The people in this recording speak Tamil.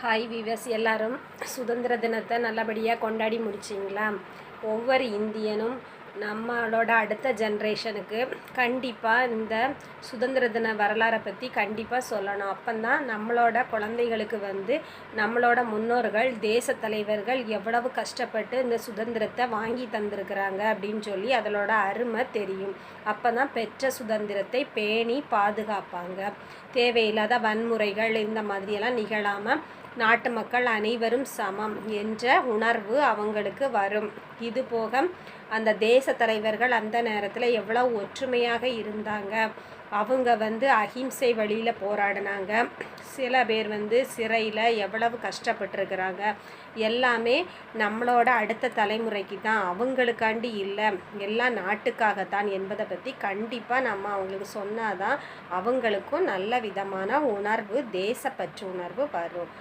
ஹாய் வீவர்ஸ், எல்லாரும் சுதந்திர தினத்தை நல்லபடியாக கொண்டாடி முடிச்சிங்களா? ஒவ்வொரு இந்தியனும் நம்மளோட அடுத்த ஜென்ரேஷனுக்கு கண்டிப்பாக இந்த சுதந்திர தின வரலாறை பற்றி கண்டிப்பாக சொல்லணும். அப்போந்தான் நம்மளோட குழந்தைகளுக்கு நம்மளோட முன்னோர்கள் தேச தலைவர்கள் எவ்வளவு கஷ்டப்பட்டு இந்த சுதந்திரத்தை வாங்கி தந்திருக்கிறாங்க அப்படின்னு சொல்லி அதனோட அருமை தெரியும். அப்போ தான் பெற்ற சுதந்திரத்தை பேணி பாதுகாப்பாங்க. தேவையில்லாத வன்முறைகள் இந்த மாதிரியெல்லாம் நிகழாமல் நாட்டு மக்கள் அனைவரும் சமம் என்ற உணர்வு அவங்களுக்கு வரும். இது போக அந்த தேச தலைவர்கள் அந்த நேரத்தில் எவ்வளோ ஒற்றுமையாக இருந்தாங்க. அவங்க அஹிம்சை வழியில் போராடினாங்க. சில பேர் சிறையில் எவ்வளவு கஷ்டப்பட்டுருக்கிறாங்க. எல்லாமே நம்மளோட அடுத்த தலைமுறைக்கு தான், அவங்களுக்காண்டி இல்லை, எல்லாம் நாட்டுக்காகத்தான் என்பதை பற்றி கண்டிப்பாக நம்ம அவங்களுக்கு சொன்னால் தான் அவங்களுக்கும் நல்ல விதமான உணர்வு, தேசப்பற்று உணர்வு வரும்.